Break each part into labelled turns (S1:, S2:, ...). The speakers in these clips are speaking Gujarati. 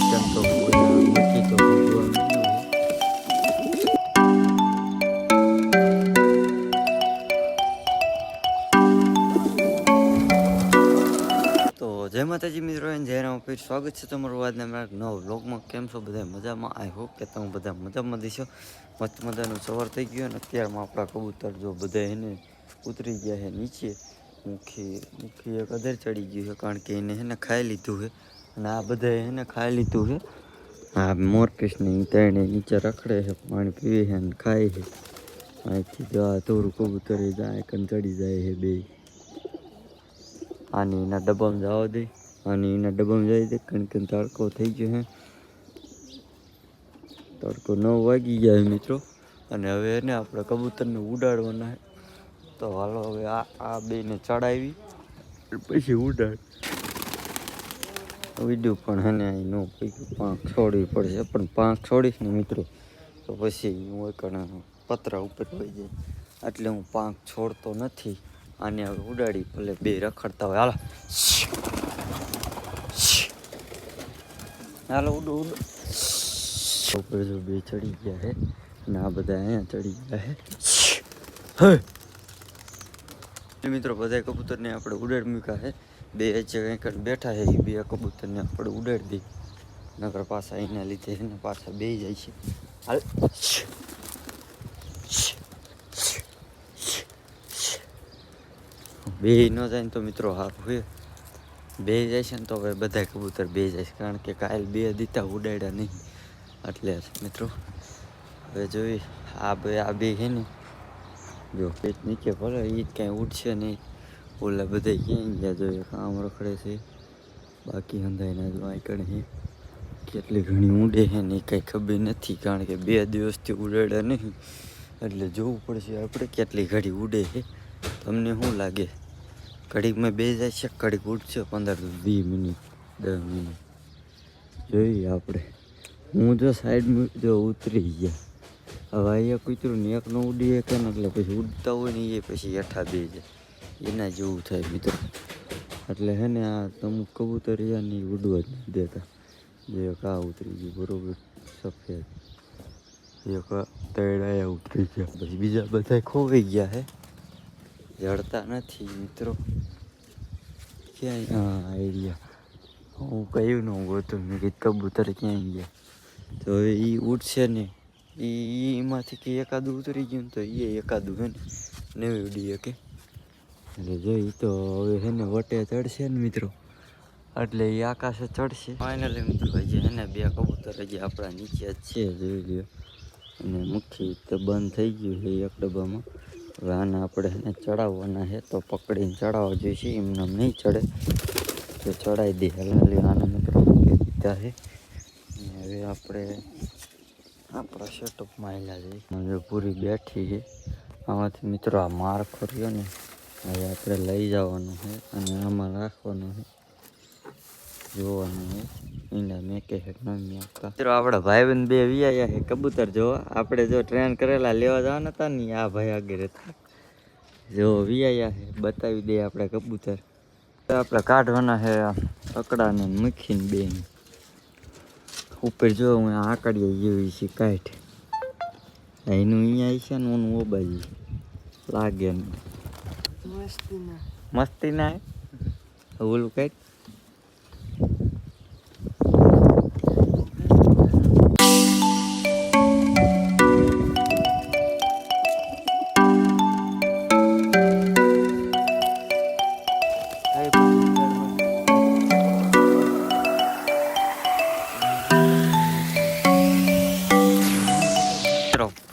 S1: કેમ તો મૂકી તો ભૂગવા તો જય માતાજી મિત્રો, જય રામ પીર. સ્વાગત છે તમારું આજના મારા નવા વ્લોગમાં. કેમ છો બધા મજામાં? આઈ હોપ કે તમે બધા મજામાં દીશો. મસ્ત મજાનું સવાર થઈ ગયું અને અત્યારમાં આપણા કબૂતર જો બધા એને ઉતરી ગયા છે નીચે. મુખી એક અધર ચડી ગયું છે કારણ કે એને ખાઈ લીધું છે અને આ બધા એને ખાઈ લીધું છે. આ મોરપીસની ત્રણે નીચે રખડે છે, પાણી પીવે છે અને ખાય છે. અહીંથી જો આ થોડું કબૂતર જાય કન ચડી જાય છે બે. આની એના ડબ્બામાં જવા દે, આની એના ડબ્બામાં જઈ દે. કણ તડકો થઈ ગયો છે, તડકો 9 વાગી ગયા છે મિત્રો. અને હવે એને આપણે કબૂતરને ઉડાડવાના છે. તો હાલો હવે આ બેને ચડાવી પછી ઉડાડ વિડીયો પણ હે ને અહીં નો પાંખ છોડવી પડશે. પણ પાંખ છોડીશ ને મિત્રો તો પછી હું એક પતરા ઉપર હોઈ જાય, એટલે હું પાંખ છોડતો નથી. આને હવે ઉડાડી ભલે બે રખડતા હોય. હાલો ઉડો ઉપર જો બે ચડી ગયા છે અને આ બધા અહીંયા ચડી ગયા છે. મિત્રો બધા કબૂતરને આપણે ઉડાડ મૂક્યા છે. બે કંઈક બેઠા છે, એ બે કબૂતરને આપણે ઉડાડી દઈએ. નગર પાછા એના લીધે એને પાછા બે જાય છે. હાલ બે ન જાય ને તો મિત્રો હાફ હોય. બે જાય છે ને તો હવે બધા કબૂતર બે જાય છે, કારણ કે કાલ બે દીતા ઉડાડ્યા નહીં. એટલે મિત્રો હવે જોઈ આ બે છે ને જો પેટ નીચે ભલે એ જ કાંઈ ઉડશે નહીં. ઓલા બધા ક્યાંય ગયા જોઈએ, કામ રખડે છે. બાકી હંધાઈના જો આઈકણ છે કેટલી ઘણી ઊંડે છે ને એ કાંઈ ખબર નથી, કારણ કે 2 દિવસથી ઉડાડ્યા નહીં. એટલે જોવું પડશે આપણે કેટલી ઘડી ઉડે છે. તમને શું લાગે? ઘડીકમાં બે જાય છે, ઘડીક ઉડશે 15-20 મિનિટ 10 મિનિટ જોઈએ આપણે. હું જો સાઈડમાં જો ઉતરી ગયા. હવે અહીંયા કૂતરું ને એક ન ઉડીએ કે ને એટલે પછી ઉડતા હોય ને એ પછી હેઠા બે જાય, એના જેવું થાય મિત્રો. એટલે હે ને આ અમુક કબૂતર નહીં ઉડવા જ નથી દેતા. જે એક આ ઉતરી ગયું બરોબર સફેદ, એક તળાયા ઉતરી ગયા, પછી બીજા બધા ખોવાઈ ગયા હે, જડતા નથી મિત્રો. ક્યાંય હા આઈડિયા હું કહ્યું ને હું ગોતું મેં કીધું કબૂતર ક્યાંય ગયા. તો હવે એ ઉડશે ને એમાંથી કે એકાદું ઉતરી ગયું ને તો એ એકાદું હે ને નહીં ઉડી શકે. એટલે જોઈ તો હવે હે ને વટે ચડશે ને મિત્રો, એટલે એ આકાશે ચડશે. ફાઇનલી મિત્રો હજી હે ને 2 કબૂતર હજી આપણા નીચે જ છે, જોઈ લ્યો. અને મુખ્ય તો બંધ થઈ ગયું છે એક ડબ્બામાં. હવે આને આપણે એને ચડાવવાના છે, તો પકડીને ચડાવવા જોઈશે. એમને નહીં ચડે તો ચડાવી દે. હલાલી આના મિત્રો મૂકી દીધા છે. હવે આપણે આપણા સેટઅપમાં આવેલા જઈએ. પૂરી બેઠી છે આમાંથી મિત્રો. આ માર ખોર્યો ને હવે આપણે લઈ જવાનું છે અને આમાં રાખવાનું છે, જોવાનું છે. એના મેં કહે નમી આપતા મિત્રો આપણા ભાઈબંધ 2 વિયા છે કબૂતર જોવા. આપણે જો ટ્રેન કરેલા લેવા જવાના હતા ને, આ ભાઈ આગળ હતા જો વિયા છે. બતાવી દે આપણે કબૂતર. આપણે કાઢવાના છે અકડાને મૂકીને બે ઉપર. જો હું આકડીએ જેવી છે કાઢ એનું અહીંયા છે ને ઓનું ઓબાજી લાગે ને મસ્તી ના ઓલું કાંઈક.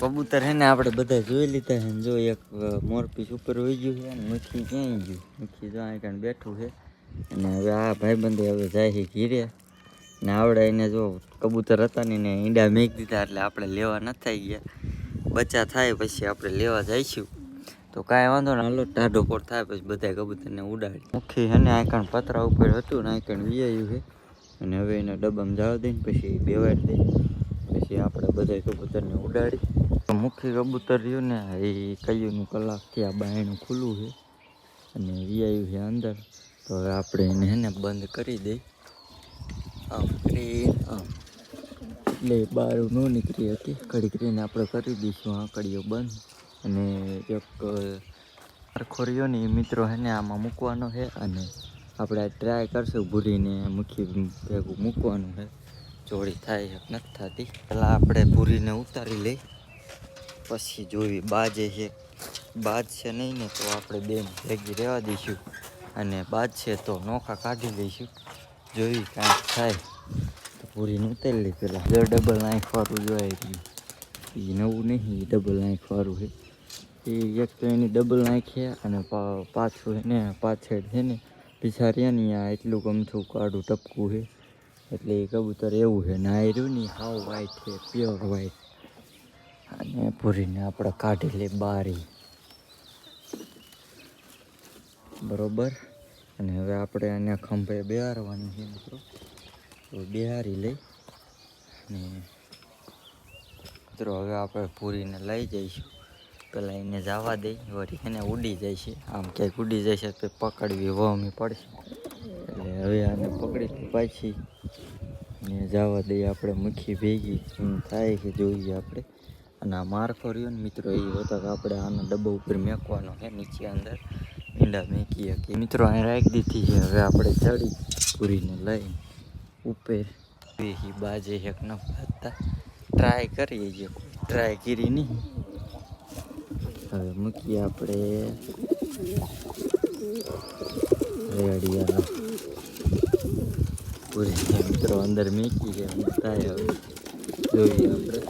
S1: કબૂતર હે ને આપણે બધા જોઈ લીધા છે. જો એક મોરપીસ ઉપર હોઈ ગયું છે અને મુખી ક્યાંય ગયું. મુખી જો અહીં કાંઈ બેઠું છે. અને હવે આ ભાઈબંધે હવે જાય છે ઘીરે ને આવડે એને જો કબૂતર હતા ને એને ઈંડા મેક દીધા, એટલે આપણે લેવા ન થઈ ગયા. બચ્ચા થાય પછી આપણે લેવા જઈશું. તો કાંઈ વાંધો ને, હાલો ટાઢો પોટ થાય પછી બધા કબૂતરને ઉડાડી. મુખી છે ને આંકણ પતરા ઉપર હતું ને આંકણ વિયાયું છે. અને હવે એના ડબ્બામાં જવા દઈને પછી બેવાડી દઈએ. પછી આપણે બધા કબૂતરને ઉડાડી. મુખ્ય કબૂતર રહ્યું ને એ કયુંનું કલાકથી આ બાયણું ખુલ્લું છે અને વિયાયું છે અંદર. તો હવે આપણે એને હે ને બંધ કરી દઈ. આમ કરી એટલે બહાર ન નીકળી હતી. ઘડીક રહીને આપણે કરી દઈશું આંકડીઓ બંધ. અને એક ખોરીઓ ને મિત્રો હે ને આમાં મૂકવાનો છે. અને આપણે ટ્રાય કરશું ભૂરીને મુખી ભેગું મૂકવાનું છે. જોડી થાય છે નથી થતી. પહેલાં આપણે ભૂરીને ઉતારી લઈ, પછી જોઈ બાજે છે. બાજ છે નહીં ને તો આપણે બેન ભેગી રહેવા દઈશું. અને બાજ છે તો નોખા કાઢી લઈશું. જોઈ કાંઈક થાય તો પૂરીને ઉતારી લઈ. પહેલાં ડબલ નાખવાળું જોઈ રહ્યું. એ નવું નહીં, એ ડબલ નાખવાળું છે. એ એક તો એની ડબલ નાખીએ અને પાછું એને પાછળ છે ને પિછાડ્યા ને આ એટલું ગમથું કાઢું ટપકું છે. એટલે એ કબૂતર એવું છે ને આ રહ્યું ને હાવ વ્હાઈટ છે, પ્યોર વ્હાઈટ. અને પૂરીને આપણે કાઢી લઈ બારી બરોબર. અને હવે આપણે આને ખંભે બેહારવાની છે મિત્રો. તો બેહારી લઈ અને મિત્રો હવે આપણે પૂરીને લઈ જઈશું. પહેલાં એને જવા દઈ, વળી એને ઉડી જાય છે. આમ ક્યાંક ઉડી જાય છે તો પકડવી વહમી પડશે. એટલે હવે આને પકડી પાછી ને જવા દઈએ આપણે મુખી ભેગી. શું થાય કે જોઈએ આપણે. અને આ મારખો રહ્યો ને મિત્રો એ હોતા કે આપણે આનો ડબ્બો ઉપર મેકવાનો છે. નીચે અંદર ઈંડા મેકીએ કે મિત્રો અહીં રાખી દીધી છે. હવે આપણે ચડી પૂરીને લઈ ઉપર બાજે એક ન ભાગતા ટ્રાય કરીએ. જે ટ્રાય કરી નહીં. હવે મૂકીએ આપણે રેડિયા પૂરી મિત્રો અંદર મૂકી છે. થાય હવે જોઈએ આપણે.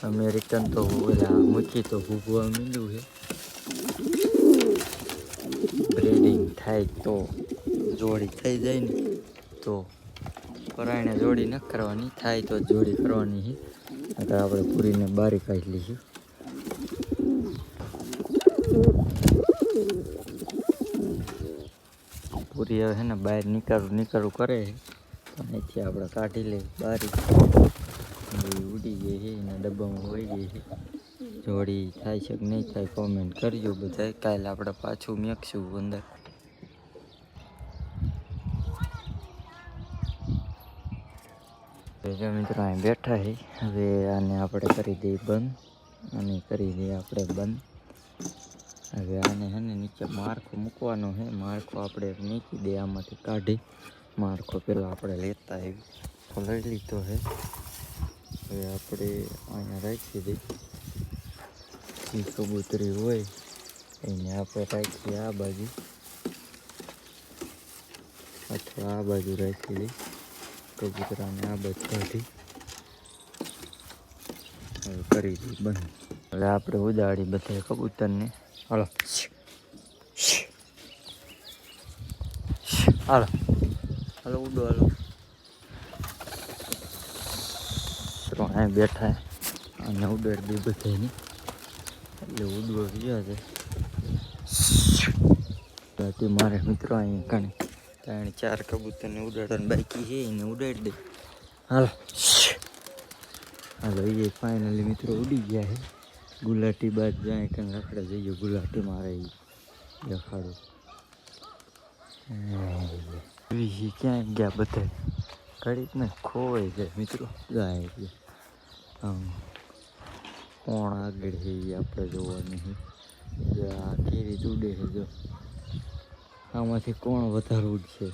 S1: અમેરિકન તો ઓલા મૂકી તો ભૂગવા મીંડું છે. બ્રીડિંગ થાય તો જોડી થઈ જાય ને તો પરાયણે જોડી ન કરવાની, થાય તો જોડી કરવાની છે. એટલે આપણે પૂરીને બારી કાઢી લઈશું. પૂરી હવે છે ને બહાર નીકળવું કરે છે. તો અહીંથી આપણે કાઢી લઈ બારી. ઉડી ગઈ છે એના ડબ્બામાં વહી ગઈ છે. જોડી થાય છે કે નહીં થાય કોમેન્ટ કરજો બધા. કાલે આપણે પાછું મેકશું અંદર. જો મિત્રો અહીં બેઠા છે. હવે આને આપણે કરી દઈએ બંધ. અને કરી દઈએ આપણે બંધ. હવે આને છે ને નીચે માળખો મૂકવાનો છે. માળખો આપણે મૂકી દઈએ આમાંથી કાઢી. માળખો પહેલાં આપણે લેતા આવી લઈ લીધો છે. હવે આપણે અહીંયા રાખી દઈએ. જે કબૂતરી હોય એને આપણે રાખીએ આ બાજુ અથવા આ બાજુ રાખી દઈએ. કબૂતરાને આ બાજુ કાઢી હવે કરી દઈએ બંધ. હવે આપણે ઉડાડી બધા કબૂતરને. હાલો હાલો હાલો ઉડો હાલો. તો અહીં બેઠા અને ઉડાડી દે બધાની. એટલે ઉડવો ગયા છે મારે મિત્રો. અહીં કણે 3-4 કબૂતરને ઉડાડવાની બાકી છે. એને ઉડાડી દે. હાલો હાલો એ ફાઇનલી મિત્રો ઉડી ગયા છે. ગુલાટી બાદ જાય કંઈ રખડે જઈએ. ગુલાટી મારે એ દેખાડો. ક્યાંય ગયા બધા ઘડીક ને ખોવાઈ જાય મિત્રો. જાય આમ કોણ આગળ છે એ આપણે જોવાનું છે. આ કેરી ઉડે છે. જો આમાંથી કોણ વધારે ઉડશે,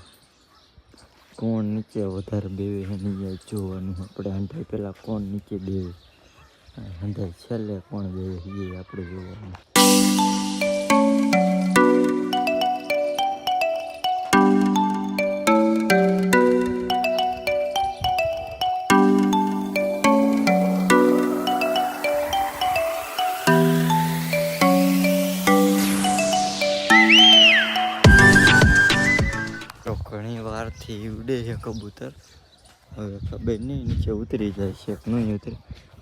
S1: કોણ નીચે વધારે બેવે છે નહીં જોવાનું આપણે. હંધાઈ પહેલાં કોણ નીચે બેવે, હંધાઈ છેલ્લે કોણ બેવે એ આપણે જોવાનું. ઘણી વારથી ઉડે છે કબૂતર. હવે ખબર નહીં નીચે ઉતરી જાય છે કે નહીં ઉતરે.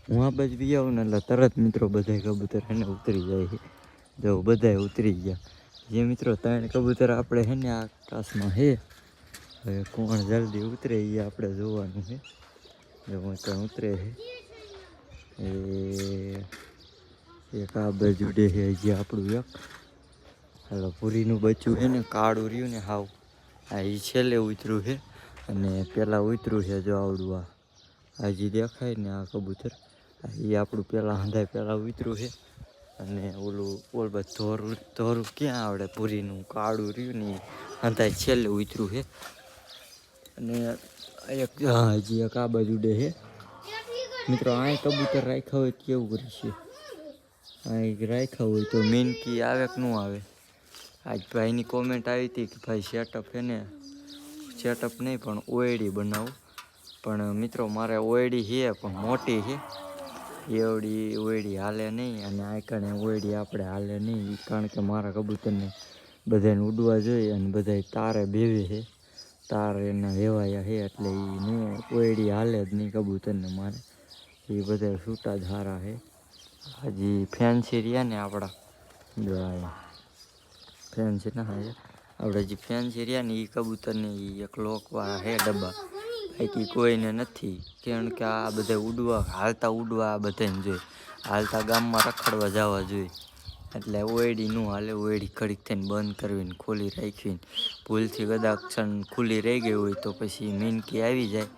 S1: હું આ બાજુ બી આવું ને એટલે તરત મિત્રો બધા કબૂતર એને ઉતરી જાય છે. જો બધાય ઉતરી ગયા. જે મિત્રો 3 કબૂતર આપણે છે ને આકાશમાં છે. હવે કોણ જલ્દી ઉતરે એ આપણે જોવાનું છે. જો ત્યાં ઉતરે છે એ એક આ બાજુ ઉડે છે હજી આપણું એક. હાલો પૂરીનું બચ્ચું છે ને કાળું રહ્યું ને હાવ આ એ છેલ્લે ઉતર્યું છે અને પહેલાં ઉતર્યું છે જો આવડું આ હજી દેખાય ને આ કબૂતર એ આપણું પહેલાં હંધાય પહેલાં ઉતર્યું છે. અને ઓલ બધું ધોરું ક્યાં આવડે પૂરીનું કાળું રહ્યું ને હંધાય છેલ્લે ઉતર્યું છે. અને એક હજી એક આ બાજુ ઉડે છે મિત્રો. આ કબૂતર રાખ્યા હોય કેવું કરીશે? આ રાખ્યા હોય તો મીનકી આવે કે ન આવે? આજ ભાઈની કોમેન્ટ આવી હતી કે ભાઈ સેટઅપ છે ને, સેટઅપ નહીં પણ ઓયડી બનાવું. પણ મિત્રો મારે ઓયડી છે પણ મોટી છે, એવડી ઓયડી હાલે નહીં. અને આ કણે ઓયડી આપણે હાલે નહીં, કારણ કે મારા કબૂતરને બધાને ઉડવા જોઈએ અને બધા તારે બેવે છે, તાર એના વેવાયા છે એટલે એ નહીં ઓયડી હાલે જ નહીં કબૂતરને મારે. એ બધા છૂટા જ હારા છે. હજી ફેન્સી રહ્યા ને આપણા જો ફેન્સી ના હા આપણે જે ફેન્સી રહ્યા ને એ કબૂતરને એ એક લોકવાળા છે ડબ્બા, બાકી કોઈને નથી. કારણ કે આ બધા ઉડવા હાલતા ઉડવા આ બધાને જોઈએ, હાલતા ગામમાં રખડવા જવા જોઈએ. એટલે ઓયડી ન હાલે, ઓયડી ઘડીક થઈને બંધ કરવીને ખોલી રાખવીને ભૂલથી કદાચ ખુલ્લી રહી ગઈ હોય તો પછી મીનકી આવી જાય.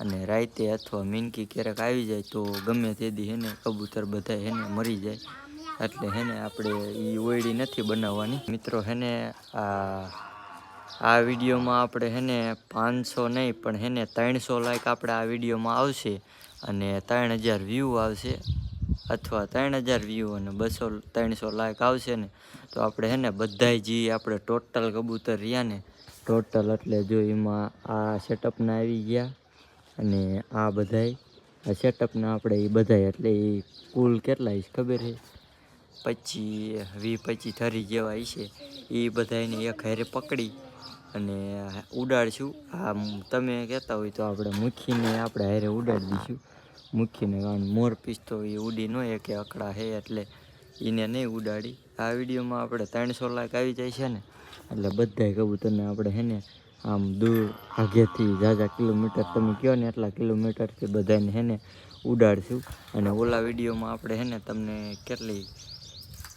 S1: અને રાતે અથવા મીનકી ક્યારેક આવી જાય તો ગમે તેથી હેને કબૂતર બધા હેને મરી જાય. એટલે હેને આપણે એ ઓયડી નથી બનાવવાની મિત્રો. હેને આ વિડીયોમાં આપણે હેને 500 નહીં પણ હેને 300 લાઈક આપણે આ વિડીયોમાં આવશે અને 3000 વ્યૂ આવશે, અથવા 3000 વ્યૂ અને 200-300 લાઈક આવશે ને તો આપણે હેને બધાય જે આપણે ટોટલ કબૂતર રહ્યા ને ટોટલ એટલે જો એમાં આ સેટઅપના આવી ગયા અને આ બધાય આ સેટઅપના આપણે એ બધાય એટલે એ કુલ કેટલા છે ખબર છે? 25 ધરી જેવા છે. એ બધાને એક હારે પકડી અને ઉડાડશું. આ તમે કહેતા હોય તો આપણે મૂકીને આપણે હારે ઉડાડી દઈશું મૂકીને, કારણ મોરપીસ તો એ ઉડી ન કે અકડા છે એટલે એને નહીં ઉડાડી. આ વિડીયોમાં આપણે 300 લાખ આવી જાય છે ને એટલે બધાય કબૂતરને આપણે હે ને આમ દૂર આગેથી ઝાઝા કિલોમીટર તમે કહો ને એટલા કિલોમીટરથી બધાને હે ને ઉડાડશું. અને ઓલા વિડીયોમાં આપણે હે ને તમને કેટલી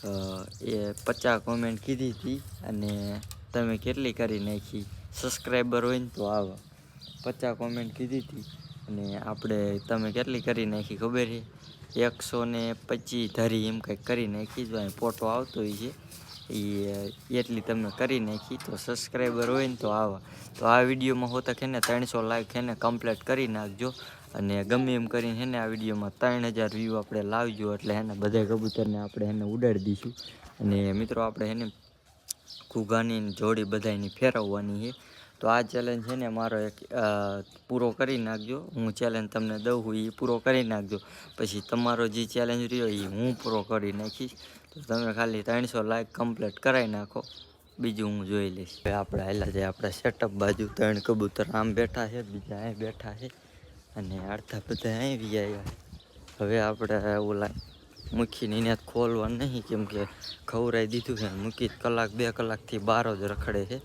S1: 50 કોમેન્ટ કીધી હતી અને તમે કેટલી કરી નાખી? સબસ્ક્રાઈબર હોય ને તો આવા 50 કોમેન્ટ કીધી હતી અને આપણે તમે કેટલી કરી નાખી ખબર છે? 125 ધરી એમ કંઈક કરી નાખી. જો અહીં ફોટો આવતો હોય છે એ એટલી તમે કરી નાખી. તો સબસ્ક્રાઈબર હોય ને તો આવા. તો આ વિડીયોમાં હોતા કે ને 300 લાઈક છે ને કમ્પ્લીટ કરી નાખજો. અને ગમે એમ કરીને હે ને આ વિડીયોમાં 3000 વ્યૂ આપણે લાવજો એટલે હેને બધા કબૂતરને આપણે એને ઉડાડી દઈશું. અને મિત્રો આપણે એને ઘૂઘાની જોડી બધાની ફેરવવાની છે. તો આ ચેલેન્જ છે ને મારો એક પૂરો કરી નાખજો. હું ચેલેન્જ તમને દઉં હું એ પૂરો કરી નાખજો. પછી તમારો જે ચેલેન્જ રહ્યો એ હું પૂરો કરી નાખીશ. તો તમે ખાલી 300 લાઈક કમ્પ્લીટ કરાવી નાખો, બીજું હું જોઈ લઈશ. આપણે હાલા જાય આપણે સેટઅપ બાજુ. 3 કબૂતર આમ બેઠા છે, બીજા અહીં બેઠા છે અને અડધા બધા અહીં બી આવ્યા. હવે આપણે ઓલા મૂકીને એને ખોલવા નહીં, કેમ કે ખવડાવી દીધું છે. મૂકી 1-2 કલાકથી બહાર જ રખડે છે